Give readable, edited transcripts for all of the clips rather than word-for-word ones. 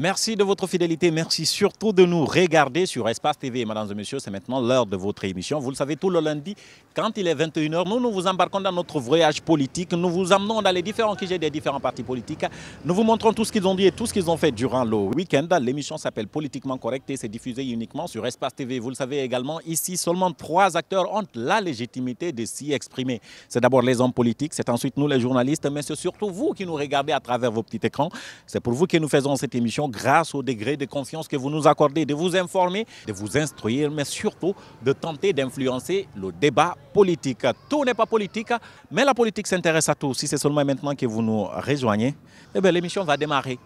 Merci de votre fidélité, merci surtout de nous regarder sur Espace TV. Mesdames et messieurs, c'est maintenant l'heure de votre émission. Vous le savez, tout le lundi, quand il est 21 h, nous vous embarquons dans notre voyage politique. Nous vous emmenons dans les différents QG des différents partis politiques. Nous vous montrons tout ce qu'ils ont dit et tout ce qu'ils ont fait durant le week-end. L'émission s'appelle Politiquement Correct et c'est diffusé uniquement sur Espace TV. Vous le savez également, ici, seulement 3 acteurs ont la légitimité de s'y exprimer. C'est d'abord les hommes politiques, c'est ensuite nous les journalistes, mais c'est surtout vous qui nous regardez à travers vos petits écrans. C'est pour vous que nous faisons cette émission grâce au degré de confiance que vous nous accordez, de vous informer, de vous instruire, mais surtout de tenter d'influencer le débat politique. Tout n'est pas politique, mais la politique s'intéresse à tout. Si c'est seulement maintenant que vous nous rejoignez, eh bien, l'émission va démarrer.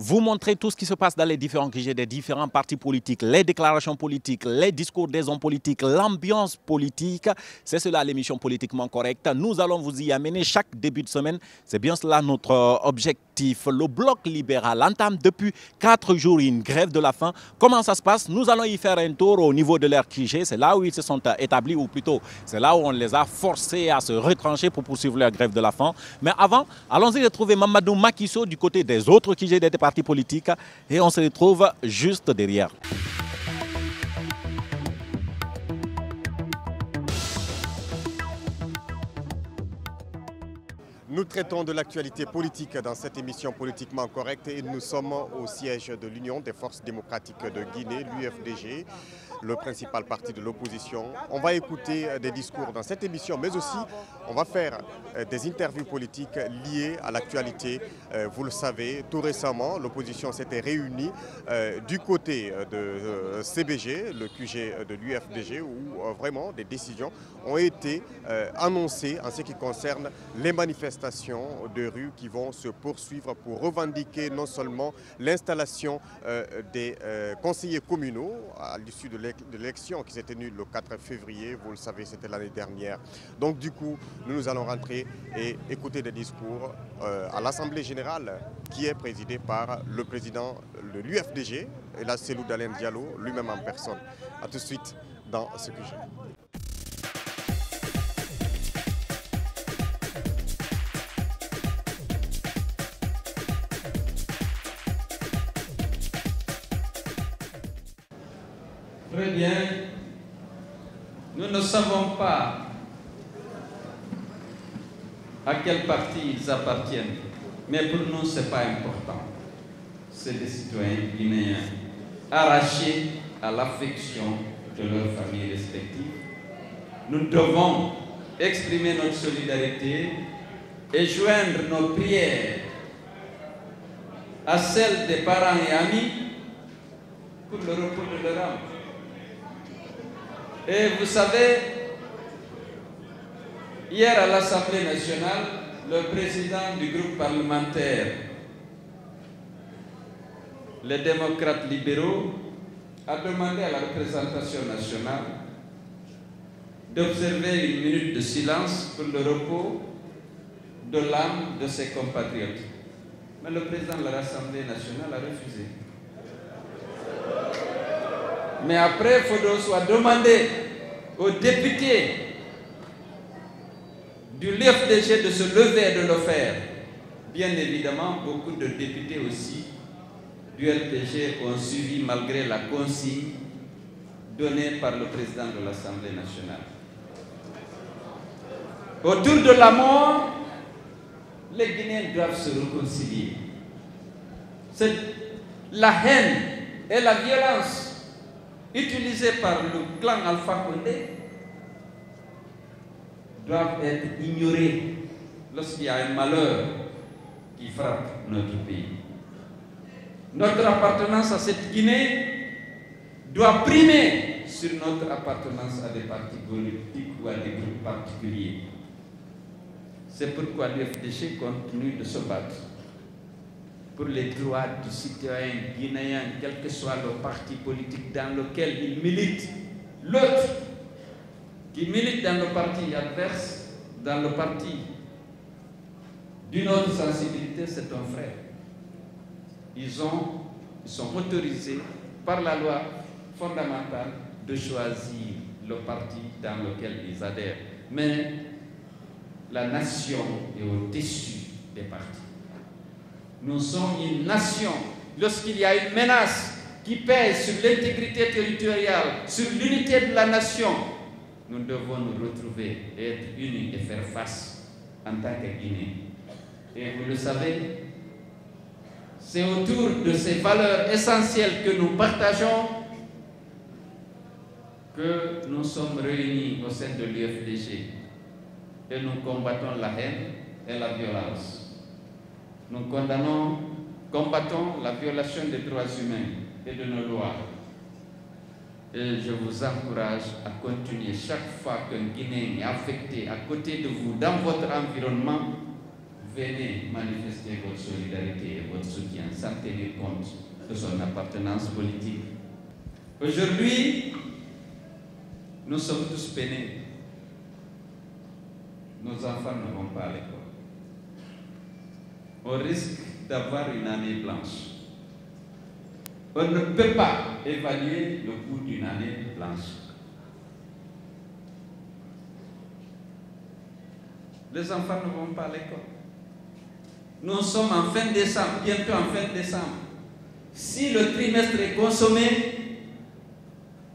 Vous montrez tout ce qui se passe dans les différents QG des différents partis politiques, les déclarations politiques, les discours des hommes politiques, l'ambiance politique. C'est cela l'émission Politiquement Correcte. Nous allons vous y amener chaque début de semaine. C'est bien cela notre objectif. Le bloc libéral entame depuis 4 jours une grève de la faim. Comment ça se passe? Nous allons y faire un tour au niveau de leur QG. C'est là où ils se sont établis, ou plutôt c'est là où on les a forcés à se retrancher pour poursuivre leur grève de la faim. Mais avant, allons-y retrouver Mamadou Makisso du côté des autres QG des partis politiques et on se retrouve juste derrière. Nous traitons de l'actualité politique dans cette émission Politiquement Correcte et nous sommes au siège de l'Union des forces démocratiques de Guinée, l'UFDG, le principal parti de l'opposition. On va écouter des discours dans cette émission, mais aussi on va faire des interviews politiques liées à l'actualité. Vous le savez, tout récemment, l'opposition s'était réunie du côté de CBG, le QG de l'UFDG, où vraiment des décisions ont été annoncées en ce qui concerne les manifestations de rue qui vont se poursuivre pour revendiquer non seulement l'installation des conseillers communaux à l'issue de l'élection qui s'est tenue le 4 février, vous le savez, c'était l'année dernière. Donc du coup, nous allons rentrer et écouter des discours à l'Assemblée générale qui est présidée par le président de l'UFDG, et là Cellou Dalein Diallo, lui-même en personne. A tout de suite dans ce QG. Très bien. Nous ne savons pas à quel parti ils appartiennent, mais pour nous, ce n'est pas important. C'est des citoyens guinéens arrachés à l'affection de leurs familles respectives. Nous devons exprimer notre solidarité et joindre nos prières à celles des parents et amis pour le repos de leur âme. Et vous savez, hier à l'Assemblée nationale, le président du groupe parlementaire, les démocrates libéraux, a demandé à la représentation nationale d'observer une minute de silence pour le repos de l'âme de ses compatriotes. Mais le président de l'Assemblée nationale a refusé. Mais après, il faut soit demander aux députés du l'UFDG de se lever et de le faire. Bien évidemment, beaucoup de députés aussi du LPG ont suivi malgré la consigne donnée par le président de l'Assemblée nationale. Autour de la mort, les Guinéens doivent se réconcilier. C'est la haine et la violence utilisés par le clan Alpha Condé doivent être ignorés lorsqu'il y a un malheur qui frappe notre pays. Notre appartenance à cette Guinée doit primer sur notre appartenance à des partis politiques ou à des groupes particuliers. C'est pourquoi l'UFDG continue de se battre pour les droits du citoyen guinéen, quel que soit le parti politique dans lequel il milite. L'autre qui milite dans le parti adverse, dans le parti d'une autre sensibilité, c'est un frère. Ils sont autorisés par la loi fondamentale de choisir le parti dans lequel ils adhèrent. mais la nation est au-dessus des partis. Nous sommes une nation. Lorsqu'il y a une menace qui pèse sur l'intégrité territoriale, sur l'unité de la nation, nous devons nous retrouver et être unis et faire face en tant que Guinée. Et vous le savez, c'est autour de ces valeurs essentielles que nous partageons que nous sommes réunis au sein de l'UFDG et nous combattons la haine et la violence. Nous combattons la violation des droits humains et de nos lois. Et je vous encourage à continuer chaque fois qu'un Guinéen est affecté à côté de vous, dans votre environnement, venez manifester votre solidarité et votre soutien sans tenir compte de son appartenance politique. Aujourd'hui, nous sommes tous peinés. Nos enfants ne vont pas à l'école. On risque d'avoir une année blanche. On ne peut pas évaluer le coût d'une année blanche. Les enfants ne vont pas à l'école. Nous sommes en fin décembre, bientôt en fin décembre. Si le trimestre est consommé,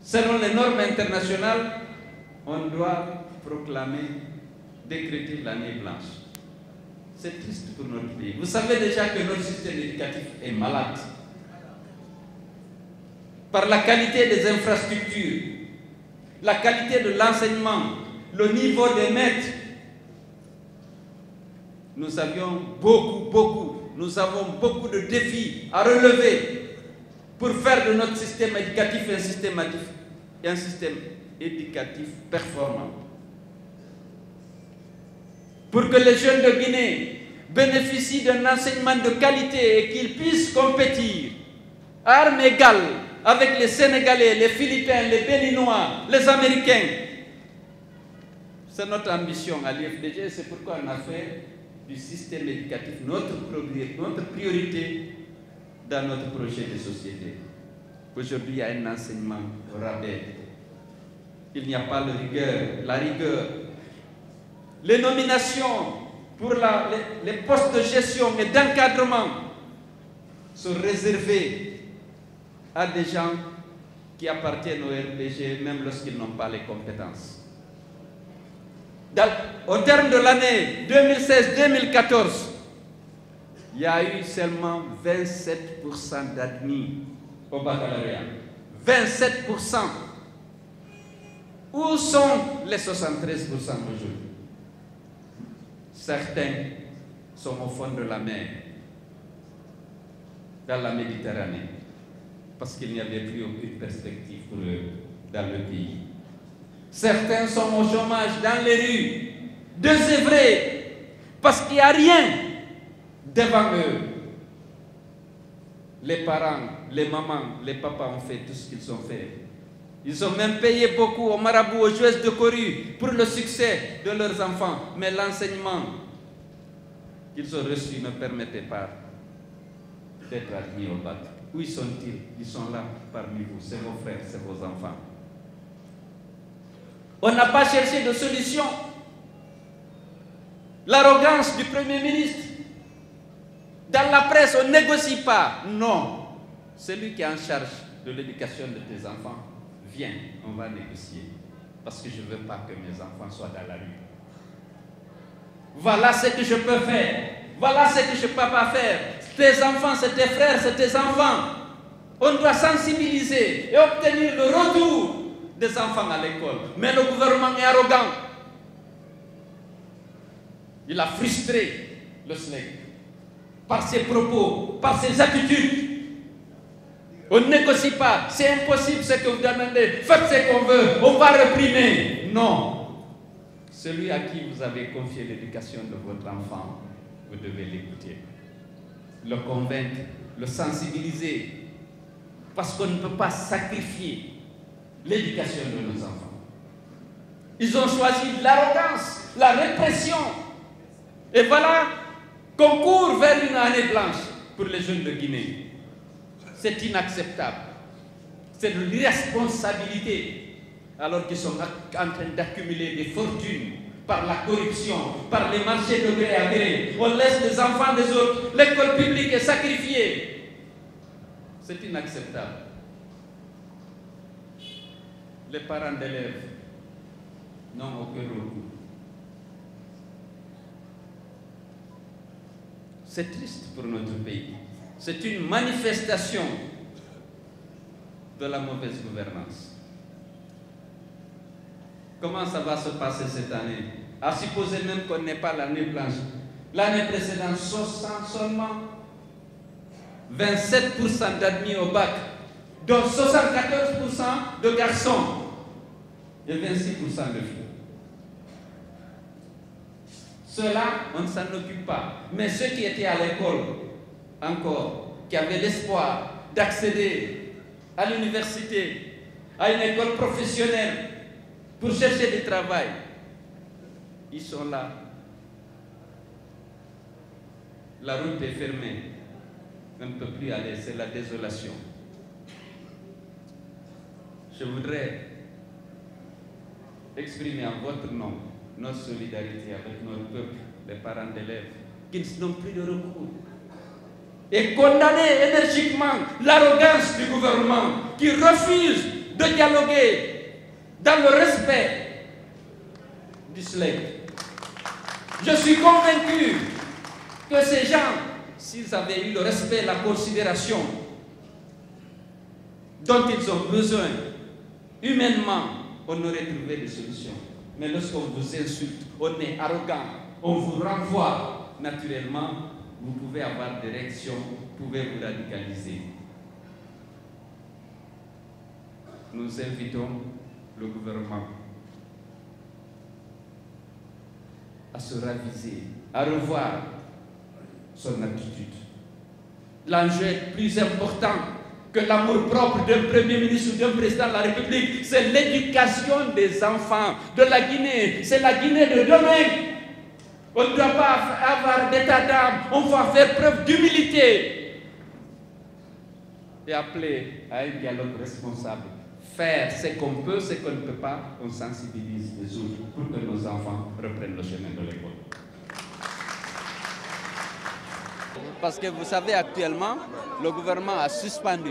selon les normes internationales, on doit décréter l'année blanche. C'est triste pour notre pays. Vous savez déjà que notre système éducatif est malade. Par la qualité des infrastructures, la qualité de l'enseignement, le niveau des maîtres. Nous avons beaucoup de défis à relever pour faire de notre système éducatif un système éducatif performant. Pour que les jeunes de Guinée bénéficient d'un enseignement de qualité et qu'ils puissent compétir à armes égales avec les Sénégalais, les Philippins, les Béninois, les Américains. C'est notre ambition à l'UFDG, c'est pourquoi on a fait du système éducatif notre priorité dans notre projet de société. Aujourd'hui, il y a un enseignement au rabais. Il n'y a pas la rigueur. Les nominations pour les postes de gestion et d'encadrement sont réservées à des gens qui appartiennent au RPG, même lorsqu'ils n'ont pas les compétences. Au terme de l'année 2016-2014, il y a eu seulement 27% d'admis au baccalauréat. 27%. Où sont les 73% aujourd'hui? Certains sont au fond de la mer, dans la Méditerranée, parce qu'il n'y avait plus aucune perspective pour eux dans le pays. Certains sont au chômage dans les rues, désœuvrés, parce qu'il n'y a rien devant eux. Les parents, les mamans, les papas ont fait tout ce qu'ils ont fait. Ils ont même payé beaucoup aux marabouts, aux joueuses de chorus pour le succès de leurs enfants. Mais l'enseignement qu'ils ont reçu ne permettait pas d'être admis au bac. Où sont-ils? Ils sont là parmi vous, c'est vos frères, c'est vos enfants. On n'a pas cherché de solution. L'arrogance du Premier ministre. Dans la presse, on ne négocie pas. Non. Celui qui est en charge de l'éducation de tes enfants, viens, on va négocier. Parce que je ne veux pas que mes enfants soient dans la rue. Voilà ce que je peux faire. Voilà ce que je ne peux pas faire. Tes enfants, c'est tes frères, c'est tes enfants. On doit sensibiliser et obtenir le retour des enfants à l'école. Mais le gouvernement est arrogant. Il a frustré le SLEC par ses propos, par ses attitudes. On ne négocie pas. C'est impossible ce que vous demandez. Faites ce qu'on veut. On va réprimer. Non. Celui à qui vous avez confié l'éducation de votre enfant, vous devez l'écouter. Le convaincre, le sensibiliser. Parce qu'on ne peut pas sacrifier l'éducation de nos enfants. Ils ont choisi l'arrogance, la répression. Et voilà qu'on court vers une année blanche pour les jeunes de Guinée. C'est inacceptable. C'est de l'irresponsabilité. Alors qu'ils sont en train d'accumuler des fortunes par la corruption, par les marchés de gré à gré. On laisse les enfants des autres. L'école publique est sacrifiée. C'est inacceptable. Les parents d'élèves n'ont aucun recours. C'est triste pour notre pays. C'est une manifestation de la mauvaise gouvernance. Comment ça va se passer cette année? À supposer même qu'on n'ait pas l'année blanche. L'année précédente, seulement 27% d'admis au bac, dont 74% de garçons et 26% de filles. Ceux-là, on ne s'en occupe pas. Mais ceux qui étaient à l'école, encore, qui avaient l'espoir d'accéder à l'université, à une école professionnelle, pour chercher du travail, ils sont là. La route est fermée. On ne peut plus aller, c'est la désolation. Je voudrais exprimer en votre nom notre solidarité avec notre peuple, les parents d'élèves, qui n'ont plus de recours. Et condamner énergiquement l'arrogance du gouvernement qui refuse de dialoguer dans le respect du SLEC. Je suis convaincu que ces gens, s'ils avaient eu le respect et la considération dont ils ont besoin, humainement, on aurait trouvé des solutions. Mais lorsqu'on vous insulte, on est arrogant, on vous renvoie, naturellement, vous pouvez avoir des réactions, vous pouvez vous radicaliser. Nous invitons le gouvernement à se raviser, à revoir son attitude. L'enjeu est plus important que l'amour-propre d'un Premier ministre ou d'un président de la République. C'est l'éducation des enfants de la Guinée. C'est la Guinée de demain. On ne doit pas avoir d'état d'âme. On va faire preuve d'humilité et appeler à un dialogue responsable. Faire ce qu'on peut, ce qu'on ne peut pas, on sensibilise les autres pour que nos enfants reprennent le chemin de l'école. Parce que vous savez, actuellement, le gouvernement a suspendu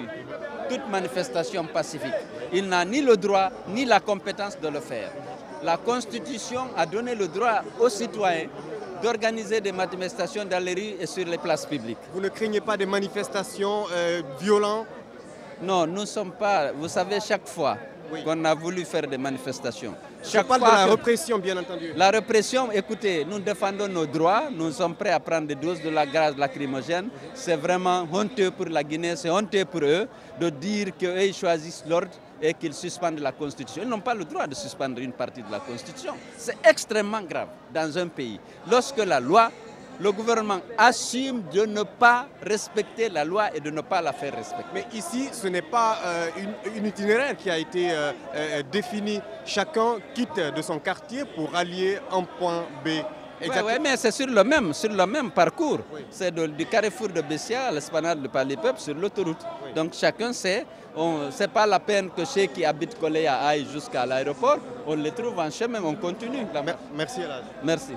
toute manifestation pacifique. Il n'a ni le droit ni la compétence de le faire. La Constitution a donné le droit aux citoyens d'organiser des manifestations dans les rues et sur les places publiques. Vous ne craignez pas des manifestations violentes? Non, nous ne sommes pas... Vous savez, chaque fois qu'on a voulu faire des manifestations... Je parle de la répression, bien entendu. La répression, écoutez, nous défendons nos droits, nous sommes prêts à prendre des doses de la gaz lacrymogène. C'est vraiment honteux pour la Guinée, c'est honteux pour eux de dire qu'eux, ils choisissent l'ordre et qu'ils suspendent la Constitution. Ils n'ont pas le droit de suspendre une partie de la Constitution. C'est extrêmement grave dans un pays. Lorsque la loi, le gouvernement assume de ne pas respecter la loi et de ne pas la faire respecter. Mais ici, ce n'est pas une itinéraire qui a été définie. Chacun quitte de son quartier pour allier un point B. Oui, mais c'est sur le même parcours. Oui. C'est du carrefour de Bessia à l'esplanade de Palais Peuple sur l'autoroute. Oui. Donc chacun sait, ce n'est pas la peine que ceux qui habitent collés à aillent jusqu'à l'aéroport. On les trouve en chemin, on continue. Merci Elhadj. Merci.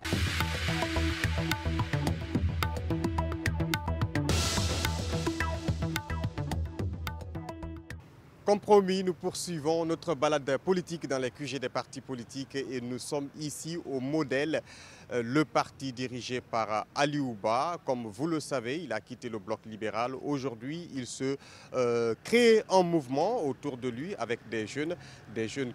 Comme promis, nous poursuivons notre balade politique dans les QG des partis politiques et nous sommes ici au Modèle, le parti dirigé par Aliou Ba. Comme vous le savez, il a quitté le bloc libéral. Aujourd'hui, il se crée un mouvement autour de lui avec des jeunes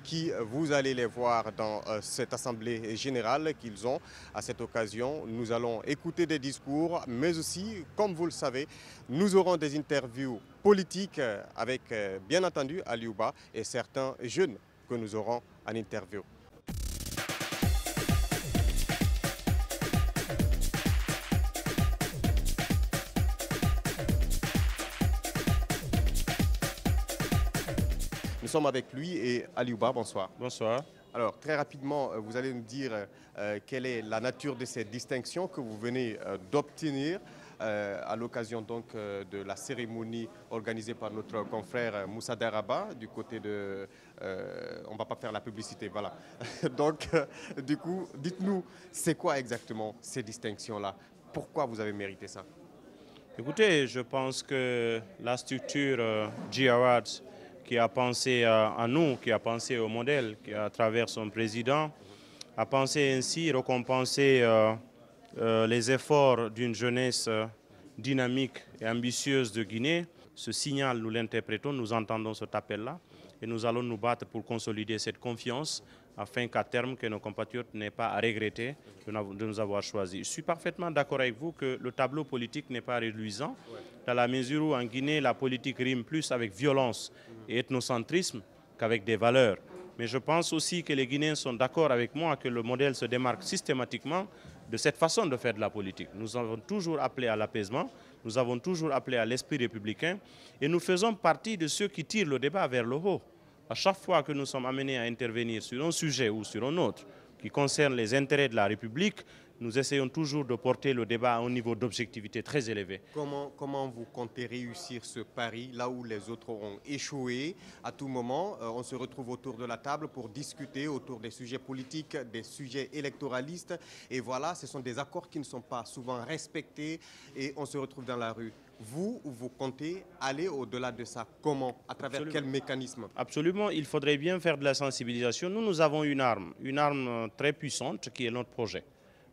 qui, vous allez les voir dans cette assemblée générale qu'ils ont. À cette occasion, nous allons écouter des discours, mais aussi, comme vous le savez, nous aurons des interviews politiques avec, bien entendu, Aliou Ba et certains jeunes que nous aurons en interview. Nous sommes avec lui et Aliou Ba, bonsoir. Bonsoir. Alors, très rapidement, vous allez nous dire quelle est la nature de ces distinctions que vous venez d'obtenir à l'occasion donc de la cérémonie organisée par notre confrère Moussa Daraba du côté de... on ne va pas faire la publicité, voilà. Donc, du coup, dites-nous, c'est quoi exactement ces distinctions-là? Pourquoi vous avez mérité ça? Écoutez, je pense que la structure G-Awards qui a pensé à nous, qui a pensé au modèle, qui à travers son président, a pensé ainsi récompenser les efforts d'une jeunesse dynamique et ambitieuse de Guinée. Ce signal, nous l'interprétons, nous entendons cet appel-là et nous allons nous battre pour consolider cette confiance afin qu'à terme, que nos compatriotes n'aient pas à regretter de nous avoir choisis. Je suis parfaitement d'accord avec vous que le tableau politique n'est pas réluisant, dans la mesure où en Guinée, la politique rime plus avec violence et ethnocentrisme qu'avec des valeurs. Mais je pense aussi que les Guinéens sont d'accord avec moi que le modèle se démarque systématiquement de cette façon de faire de la politique. Nous avons toujours appelé à l'apaisement, nous avons toujours appelé à l'esprit républicain et nous faisons partie de ceux qui tirent le débat vers le haut. À chaque fois que nous sommes amenés à intervenir sur un sujet ou sur un autre qui concerne les intérêts de la République, nous essayons toujours de porter le débat à un niveau d'objectivité très élevé. Comment vous comptez réussir ce pari là où les autres ont échoué? À tout moment, on se retrouve autour de la table pour discuter autour des sujets politiques, des sujets électoralistes. Et voilà, ce sont des accords qui ne sont pas souvent respectés et on se retrouve dans la rue. Vous comptez aller au-delà de ça? Comment? À travers quel mécanisme? Absolument, il faudrait bien faire de la sensibilisation. Nous avons une arme très puissante qui est notre projet.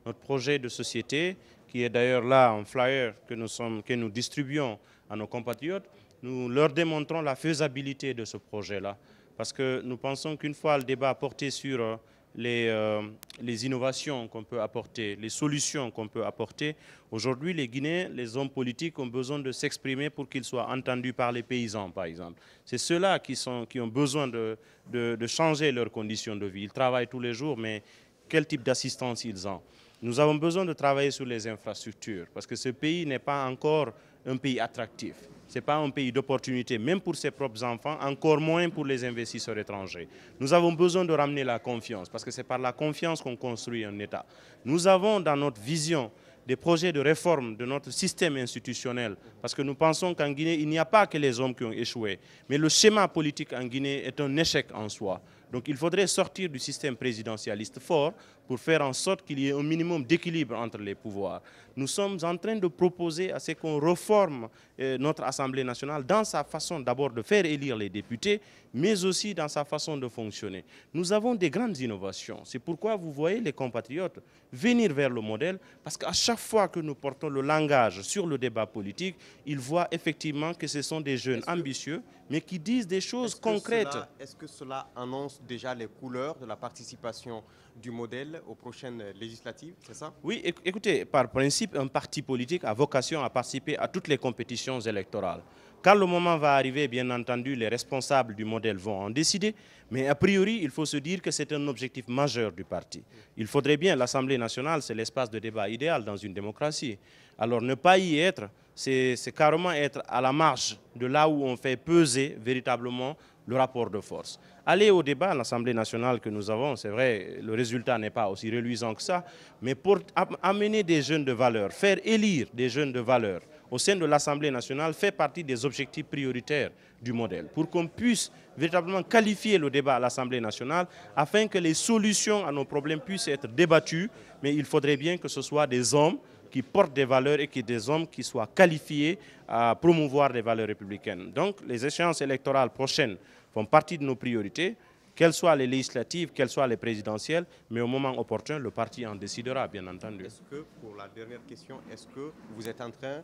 Notre projet de société, qui est d'ailleurs là en flyer que nous distribuons à nos compatriotes, nous leur démontrons la faisabilité de ce projet-là. Parce que nous pensons qu'une fois le débat porté sur les innovations qu'on peut apporter, les solutions qu'on peut apporter, aujourd'hui les Guinéens, les hommes politiques ont besoin de s'exprimer pour qu'ils soient entendus par les paysans, par exemple. C'est ceux-là qui ont besoin de changer leurs conditions de vie. Ils travaillent tous les jours, mais quel type d'assistance ils ont? Nous avons besoin de travailler sur les infrastructures parce que ce pays n'est pas encore un pays attractif. Ce n'est pas un pays d'opportunité, même pour ses propres enfants, encore moins pour les investisseurs étrangers. Nous avons besoin de ramener la confiance parce que c'est par la confiance qu'on construit un État. Nous avons dans notre vision des projets de réforme de notre système institutionnel parce que nous pensons qu'en Guinée, il n'y a pas que les hommes qui ont échoué. Mais le schéma politique en Guinée est un échec en soi. Donc il faudrait sortir du système présidentialiste fort pour faire en sorte qu'il y ait un minimum d'équilibre entre les pouvoirs. Nous sommes en train de proposer à ce qu'on reforme notre Assemblée nationale dans sa façon d'abord de faire élire les députés, mais aussi dans sa façon de fonctionner. Nous avons des grandes innovations. C'est pourquoi vous voyez les compatriotes venir vers le modèle, parce qu'à chaque fois que nous portons le langage sur le débat politique, ils voient effectivement que ce sont des jeunes ambitieux, mais qui disent des choses concrètes. Est-ce que cela annonce déjà les couleurs de la participation du modèle aux prochaines législatives, c'est ça? Oui, écoutez, par principe, un parti politique a vocation à participer à toutes les compétitions électorales. Quand le moment va arriver, bien entendu, les responsables du modèle vont en décider, mais a priori, il faut se dire que c'est un objectif majeur du parti. Il faudrait bien, l'Assemblée nationale, c'est l'espace de débat idéal dans une démocratie. Alors ne pas y être, c'est carrément être à la marge de là où on fait peser véritablement le rapport de force. Aller au débat à l'Assemblée nationale que nous avons, c'est vrai, le résultat n'est pas aussi reluisant que ça, mais pour amener des jeunes de valeur, faire élire des jeunes de valeur au sein de l'Assemblée nationale fait partie des objectifs prioritaires du modèle, pour qu'on puisse véritablement qualifier le débat à l'Assemblée nationale afin que les solutions à nos problèmes puissent être débattues, mais il faudrait bien que ce soit des hommes qui portent des valeurs et des hommes qui soient qualifiés à promouvoir les valeurs républicaines. Donc les échéances électorales prochaines font partie de nos priorités, qu'elles soient les législatives, qu'elles soient les présidentielles, mais au moment opportun, le parti en décidera, bien entendu. Est-ce que, pour la dernière question, est-ce que vous êtes en train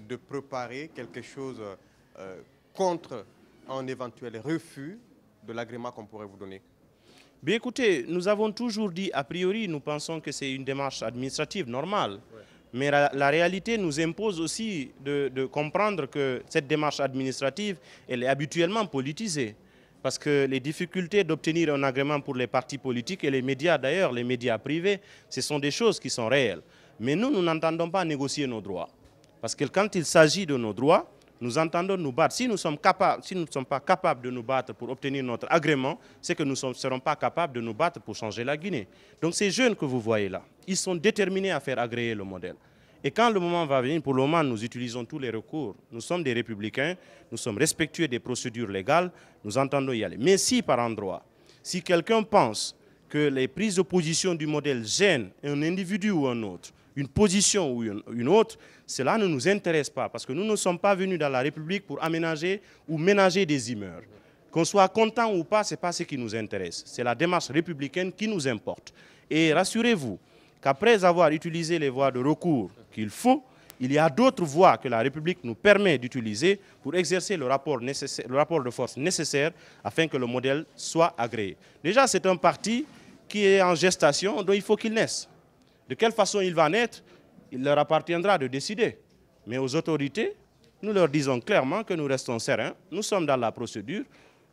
de préparer quelque chose contre un éventuel refus de l'agrément qu'on pourrait vous donner? Bien écoutez, nous avons toujours dit, a priori, nous pensons que c'est une démarche administrative normale. Ouais. Mais la réalité nous impose aussi de comprendre que cette démarche administrative, elle est habituellement politisée. Parce que les difficultés d'obtenir un agrément pour les partis politiques et les médias d'ailleurs, les médias privés, ce sont des choses qui sont réelles. Mais nous, nous n'entendons pas négocier nos droits. Parce que quand il s'agit de nos droits, nous entendons nous battre. Si nous ne sommes pas capables de nous battre pour obtenir notre agrément, c'est que nous ne serons pas capables de nous battre pour changer la Guinée. Donc ces jeunes que vous voyez là, ils sont déterminés à faire agréer le modèle. Et quand le moment va venir, pour le moment, nous utilisons tous les recours. Nous sommes des républicains, nous sommes respectueux des procédures légales, nous entendons y aller. Mais si par endroit, si quelqu'un pense que les prises de position du modèle gênent un individu ou un autre, une position ou une autre, cela ne nous intéresse pas parce que nous ne sommes pas venus dans la République pour aménager ou ménager des humeurs. Qu'on soit content ou pas, ce n'est pas ce qui nous intéresse. C'est la démarche républicaine qui nous importe. Et rassurez-vous qu'après avoir utilisé les voies de recours qu'il faut, il y a d'autres voies que la République nous permet d'utiliser pour exercer le rapport de force nécessaire afin que le modèle soit agréé. Déjà, c'est un parti qui est en gestation, dont il faut qu'il naisse. De quelle façon il va naître, il leur appartiendra de décider. Mais aux autorités, nous leur disons clairement que nous restons sereins, nous sommes dans la procédure,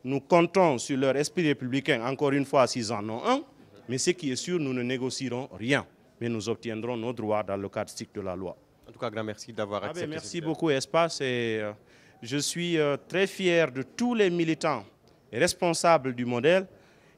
nous comptons sur leur esprit républicain, encore une fois, s'ils en ont un, mais ce qui est sûr, nous ne négocierons rien, mais nous obtiendrons nos droits dans le cadre strict de la loi. En tout cas, grand merci d'avoir accepté. Merci beaucoup, Espace. Et je suis très fier de tous les militants et responsables du modèle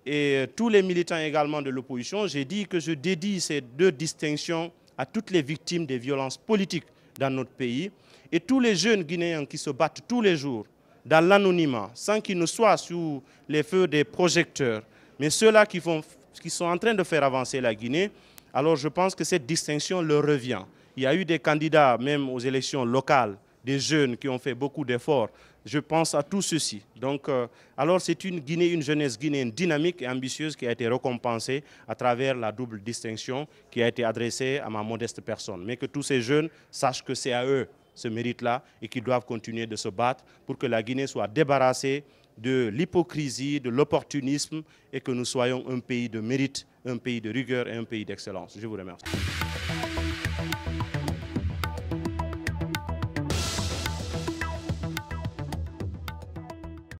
et tous les militants également de l'opposition. J'ai dit que je dédie ces 2 distinctions à toutes les victimes des violences politiques dans notre pays et tous les jeunes Guinéens qui se battent tous les jours dans l'anonymat, sans qu'ils ne soient sous les feux des projecteurs, mais ceux-là qui sont en train de faire avancer la Guinée. Alors je pense que cette distinction leur revient. Il y a eu des candidats, même aux élections locales, des jeunes qui ont fait beaucoup d'efforts. Je pense à tout ceci. Donc, alors c'est une jeunesse guinéenne dynamique et ambitieuse qui a été récompensée à travers la double distinction qui a été adressée à ma modeste personne. Mais que tous ces jeunes sachent que c'est à eux ce mérite-là et qu'ils doivent continuer de se battre pour que la Guinée soit débarrassée de l'hypocrisie, de l'opportunisme et que nous soyons un pays de mérite, un pays de rigueur et un pays d'excellence. Je vous remercie.